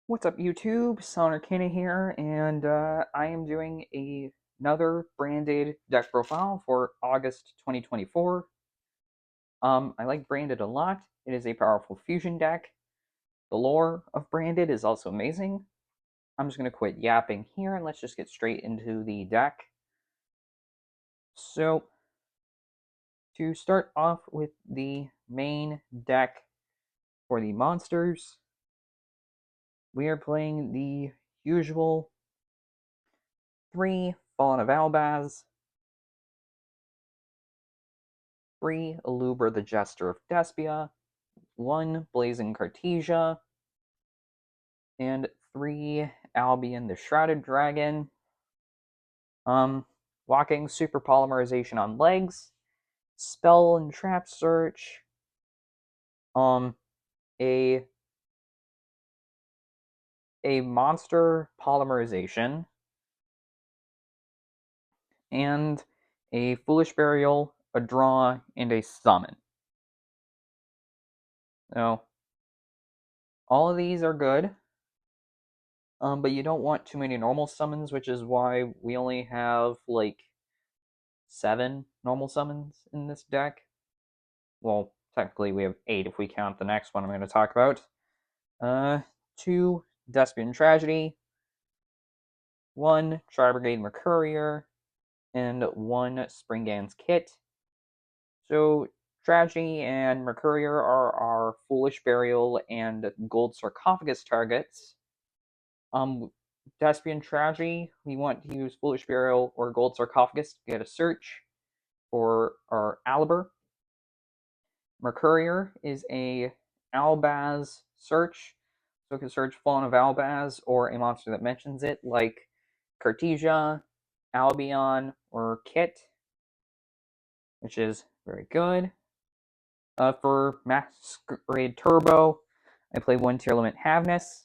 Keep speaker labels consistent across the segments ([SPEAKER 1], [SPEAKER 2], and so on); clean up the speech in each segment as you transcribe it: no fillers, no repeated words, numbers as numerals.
[SPEAKER 1] What's up, YouTube? Arcana here, and I am doing another branded deck profile for August 2024. I like Branded a lot. It is a powerful fusion deck. The lore of Branded is also amazing. I'm just going to quit yapping here and let's just get straight into the deck. So, to start off with the main deck for the monsters, we are playing the usual 3 Fallen of Albaz, 3 Alubra the Jester of Despia, 1 Blazing Cartesia, and 3 Albion the Shrouded Dragon. Walking Super Polymerization on legs, Spell and Trap Search, a Monster Polymerization, and a Foolish Burial, a Draw, and a Summon. So, all of these are good. But you don't want too many normal summons, which is why we only have like 7 normal summons in this deck. Well, technically we have 8 if we count the next one I'm going to talk about. 2 Despian Tragedy, 1 Tri-Brigade Mercourier, and 1 Springans Kit. So Tragedy and Mercourier are our Foolish Burial and Gold Sarcophagus targets. Despian Tragedy, we want to use Foolish Burial or Gold Sarcophagus to get a search for our Aliber. Mercourier is a Albaz search, so it can search Fallen of Albaz or a monster that mentions it, like Cartesia, Albion, or Kit, which is very good. For Masquerade Turbo, I play 1 Tearlament Havness.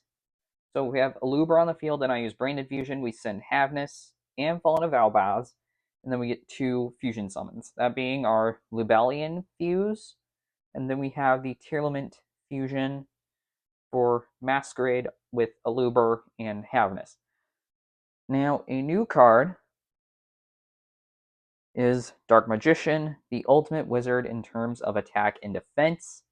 [SPEAKER 1] So we have Alubra on the field, and I use Branded Fusion. We send Havness and Fallen of Albaz, and then we get 2 fusion summons. That being our Lubellian Fuse, and then we have the Tearlament Fusion for Masquerade with Alubra and Havness. Now, a new card is Dark Magician, the ultimate wizard in terms of attack and defense.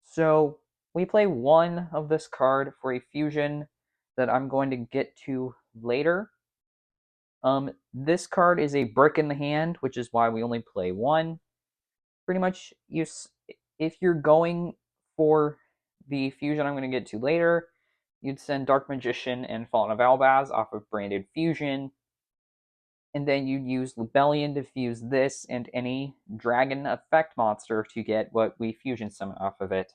[SPEAKER 1] So we play 1 of this card for a fusion that I'm going to get to later. This card is a brick in the hand, which is why we only play 1. Pretty much, if you're going for the fusion I'm going to get to later, you'd send Dark Magician and Fallen of Albaz off of Branded Fusion, and then you'd use Lubellion to fuse this and any dragon effect monster to get what we fusion summon off of it.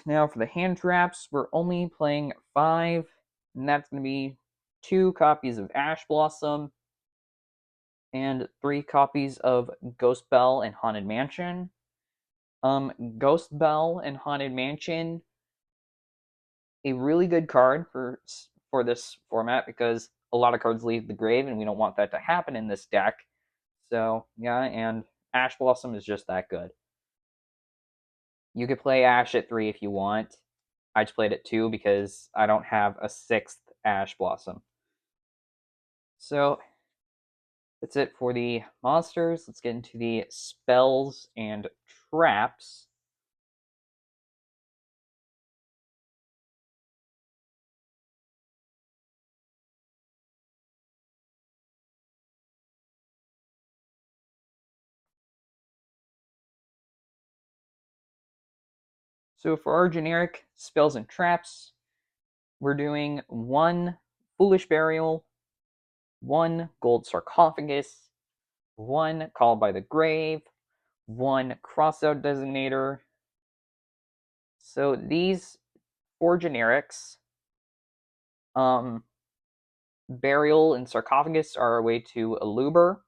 [SPEAKER 1] Now for the hand traps, we're only playing 5, and that's going to be 2 copies of Ash Blossom and 3 copies of Ghost Bell and Haunted Mansion. Ghost Bell and Haunted Mansion, a really good card for this format because a lot of cards leave the grave, and we don't want that to happen in this deck. So yeah, and Ash Blossom is just that good. You could play Ash at 3 if you want. I just played at 2 because I don't have a 6th Ash Blossom. So that's it for the monsters. Let's get into the spells and traps. So for our generic spells and traps, we're doing 1 Foolish Burial, 1 Gold Sarcophagus, 1 Call by the Grave, 1 Crossout Designator. So these 4 generics, Burial and Sarcophagus are a way to Aluber.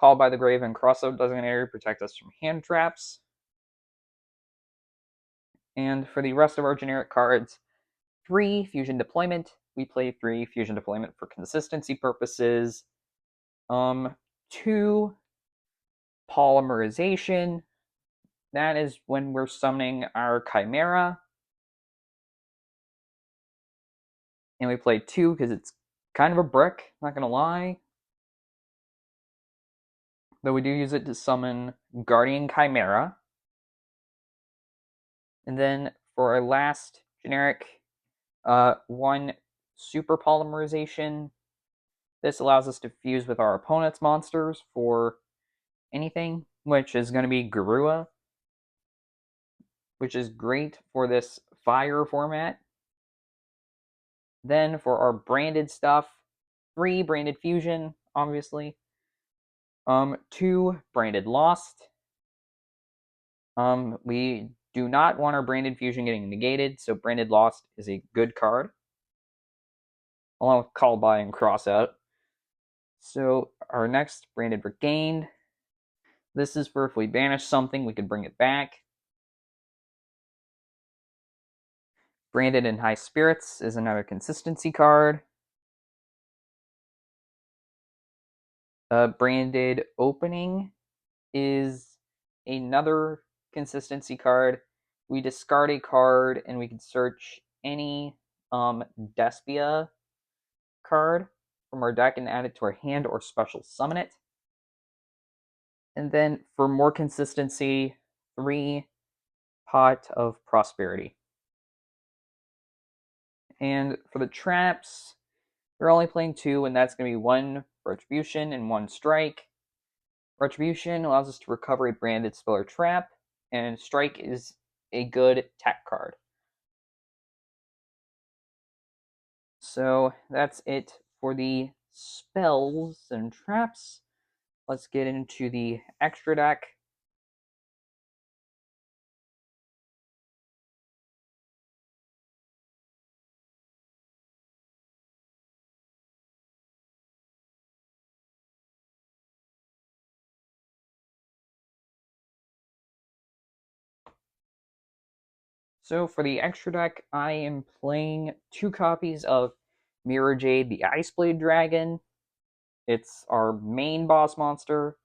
[SPEAKER 1] Call by the Grave and Crossout Designator protect us from hand traps. And for the rest of our generic cards, 3 Fusion Deployment. We play 3 Fusion Deployment for consistency purposes. 2 Polymerization. That is when we're summoning our Chimera. And we play 2 because it's kind of a brick, not gonna lie. Though we do use it to summon Guardian Chimera. And then for our last generic, 1 super polymerization. This allows us to fuse with our opponent's monsters for anything, which is going to be Garua, which is great for this fire format. Then for our branded stuff, 3 branded fusion, obviously. 2 branded lost. We do not want our branded fusion getting negated, so branded lost is a good card, along with call by and cross out. So our next branded regained. This is for if we banish something, we could bring it back. Branded in High Spirits is another consistency card. Branded Opening is another consistency card. We discard a card and we can search any Despia card from our deck and add it to our hand or special summon it. And then for more consistency, 3 Pot of Prosperity. And for the traps, we're only playing 2, and that's going to be 1 Retribution and 1 Strike. Retribution allows us to recover a branded spell or trap, and Strike is a good tech card. So that's it for the spells and traps. Let's get into the extra deck. So for the extra deck, I am playing 2 copies of Mirror Jade, the Iceblade Dragon. It's our main boss monster.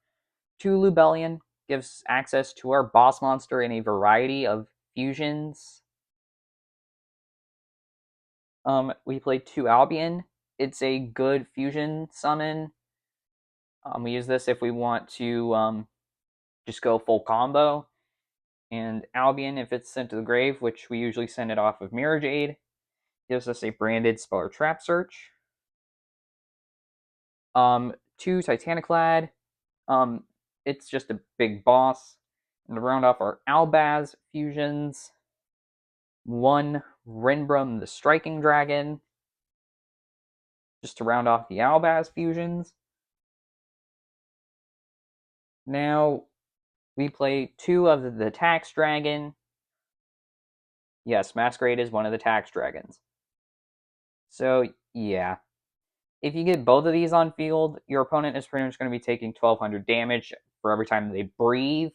[SPEAKER 1] 2 Lubellion gives access to our boss monster in a variety of fusions. We play 2 Albion. It's a good fusion summon. We use this if we want to just go full combo. And Albion, if it's sent to the grave, which we usually send it off of Mirror Jade, gives us a branded spell or trap search. 2 Titaniclad. It's just a big boss. And to round off our Albaz fusions, 1 Renbrum the Striking Dragon, just to round off the Albaz fusions. Now we play 2 of the Tax Dragon. Yes, Masquerade is one of the Tax Dragons. So yeah, if you get both of these on field, your opponent is pretty much going to be taking 1200 damage for every time they breathe.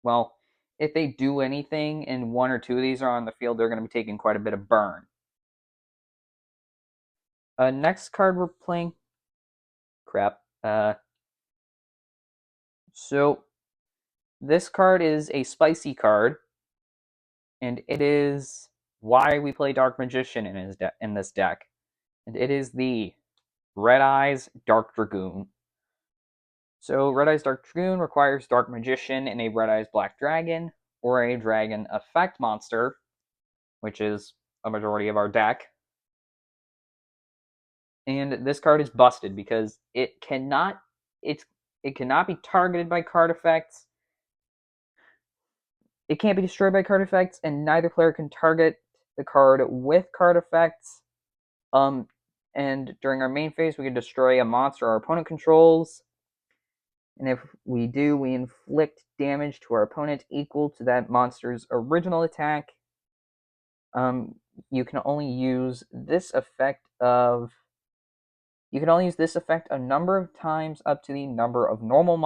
[SPEAKER 1] Well, if they do anything and 1 or 2 of these are on the field, they're going to be taking quite a bit of burn. Next card we're playing. Crap. So this card is a spicy card, and it is why we play Dark Magician in this deck. And it is the Red Eyes Dark Dragoon. So Red Eyes Dark Dragoon requires Dark Magician and a Red Eyes Black Dragon, or a Dragon Effect monster, which is a majority of our deck. And this card is busted because it cannot be targeted by card effects. It can't be destroyed by card effects, and neither player can target the card with card effects. And during our main phase, we can destroy a monster our opponent controls. And if we do, we inflict damage to our opponent equal to that monster's original attack. You can only use this effect a number of times up to the number of normal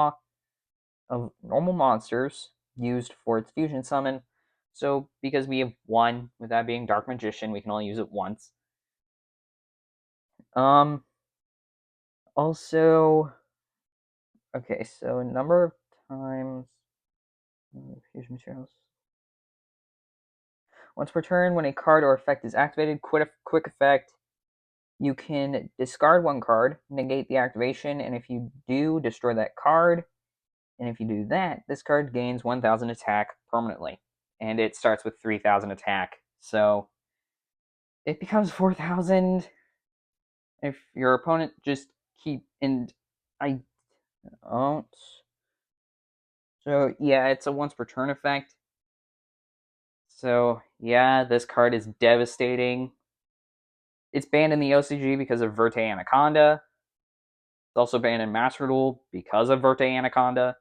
[SPEAKER 1] monsters used for its fusion summon. So because we have 1, with that being Dark Magician, we can only use it once. Also, okay, so a number of times fusion materials. Once per turn, when a card or effect is activated, quick effect, you can discard one card, negate the activation, and if you do, destroy that card. And if you do that, this card gains 1,000 attack permanently. And it starts with 3,000 attack. So it becomes 4,000 if your opponent just keep... And I don't... So yeah, it's a once per turn effect. So yeah, this card is devastating. It's banned in the OCG because of Verte Anaconda. It's also banned in Master Duel because of Verte Anaconda.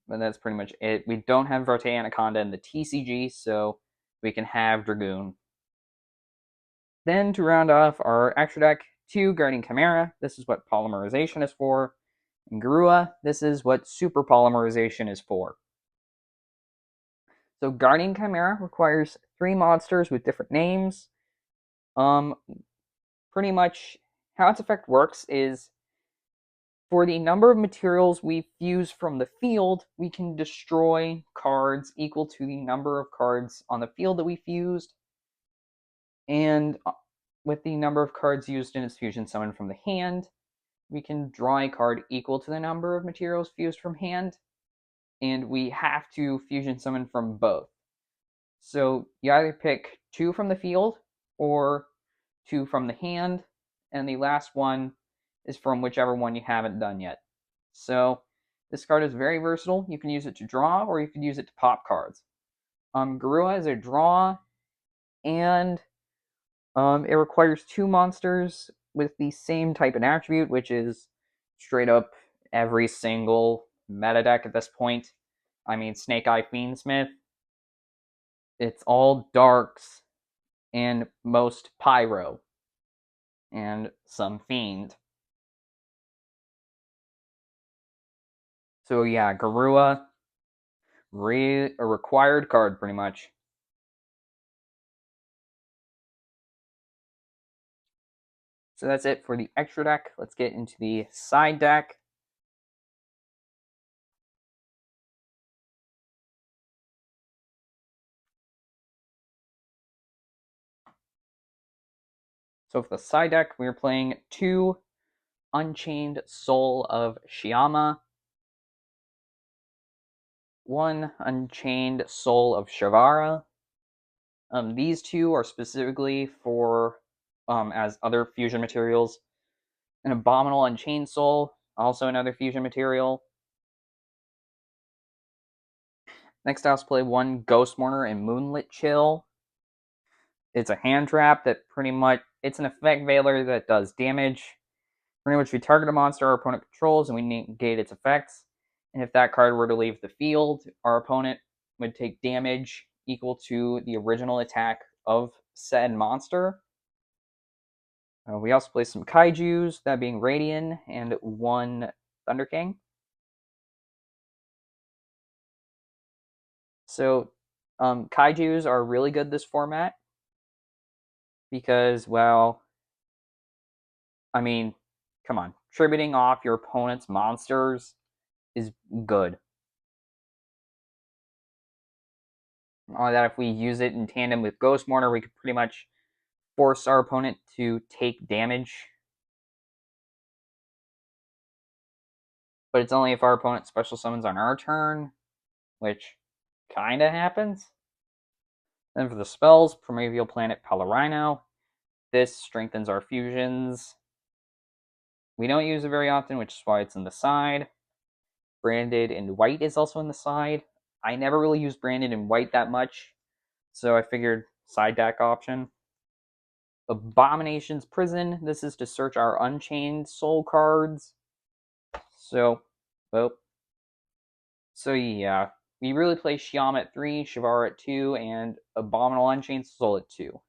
[SPEAKER 1] But that's pretty much it. We don't have Verte Anaconda in the TCG, so we can have Dragoon. Then to round off our extra deck, 2 Guardian Chimera. This is what Polymerization is for. And Garua, this is what Super Polymerization is for. So Guardian Chimera requires 3 monsters with different names. Pretty much how its effect works is for the number of materials we fuse from the field, we can destroy cards equal to the number of cards on the field that we fused. And with the number of cards used in its fusion summon from the hand, we can draw a card equal to the number of materials fused from hand. And we have to fusion summon from both. So you either pick 2 from the field or 2 from the hand, and the last one is from whichever one you haven't done yet. So this card is very versatile. You can use it to draw, or you can use it to pop cards. Garua is a draw, and it requires 2 monsters with the same type and attribute, which is straight up every single meta deck at this point. I mean, Snake Eye Fiendsmith. It's all darks and most pyro and some fiend. So yeah, Garua, a required card pretty much. So that's it for the extra deck. Let's get into the side deck. So for the side deck, we're playing 2 Unchained Soul of Shyama, 1 Unchained Soul of Shavara. These 2 are specifically for as other fusion materials. An Abominable Unchained Soul, also another fusion material. Next, I'll play 1 Ghost Mourner and Moonlit Chill. It's a hand trap that pretty much... It's an effect veiler that does damage. Pretty much we target a monster our opponent controls and we negate its effects. And if that card were to leave the field, our opponent would take damage equal to the original attack of said monster. We also play some Kaijus, that being Radian, and 1 Thunder King. So Kaijus are really good this format because, well, I mean, come on. Tributing off your opponent's monsters is good. Only that if we use it in tandem with Ghost Mourner, we could pretty much force our opponent to take damage. But it's only if our opponent special summons on our turn, which kinda happens. Then for the spells, Primeval Planet Palorino. This strengthens our fusions. We don't use it very often, which is why it's in the side. Branded in white is also in the side. I never really use Branded in white that much, so I figured side deck option. Abomination's Prison. This is to search our Unchained Soul cards. So, well. So yeah, we really play Shyama at 3, Shavara at 2, and Abominable Unchained Soul at 2.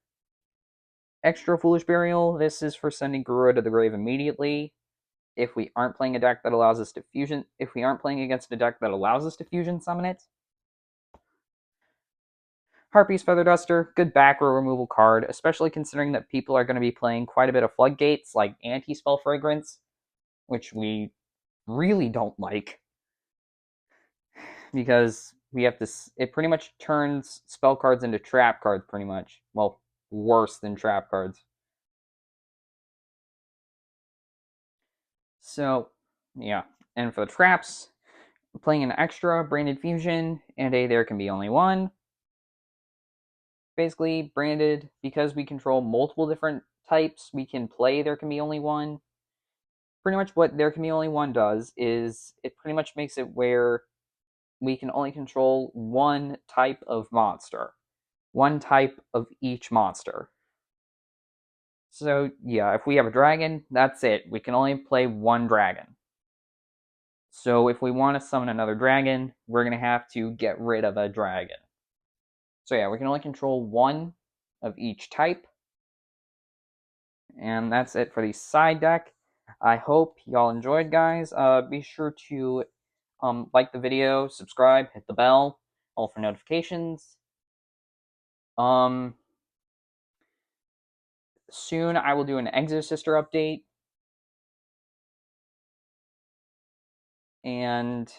[SPEAKER 1] Extra Foolish Burial. This is for sending Garua to the grave immediately. If we aren't playing a deck that allows us to fusion... If we aren't playing against a deck that allows us to fusion summon it. Harpy's Feather Duster, good back row removal card, especially considering that people are going to be playing quite a bit of Floodgates, like Anti-Spell Fragrance, which we really don't like. Because, we have to. It pretty much turns spell cards into trap cards, pretty much. Well, worse than trap cards. So, yeah. And for the traps, we're playing an extra branded fusion and a there can be only one. Basically, branded because we control multiple different types, we can play there can be only one. Pretty much what there can be only one does is it pretty much makes it where we can only control one type of monster, one type of each monster. So, yeah, if we have a dragon, that's it. We can only play one dragon. So, if we want to summon another dragon, we're going to have to get rid of a dragon. So, yeah, we can only control one of each type. And that's it for the side deck. I hope y'all enjoyed, guys. Be sure to like the video, subscribe, hit the bell, all for notifications. Soon I will do an Exosister update, and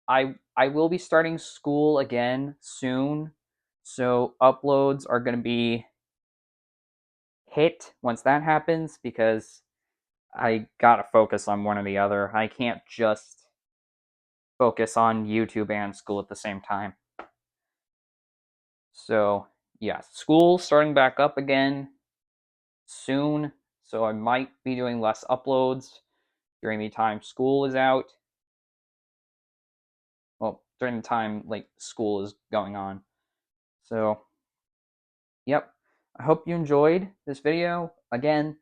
[SPEAKER 1] I will be starting school again soon, so uploads are going to be hit once that happens because I gotta focus on one or the other. I can't just focus on YouTube and school at the same time. So, yeah, school starting back up again soon, so I might be doing less uploads during the time school is out. Well, during the time like school is going on. So, yep. I hope you enjoyed this video. Again,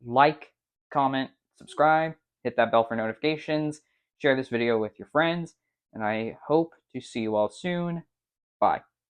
[SPEAKER 1] like, comment, subscribe, hit that bell for notifications, share this video with your friends, and I hope to see you all soon. Bye.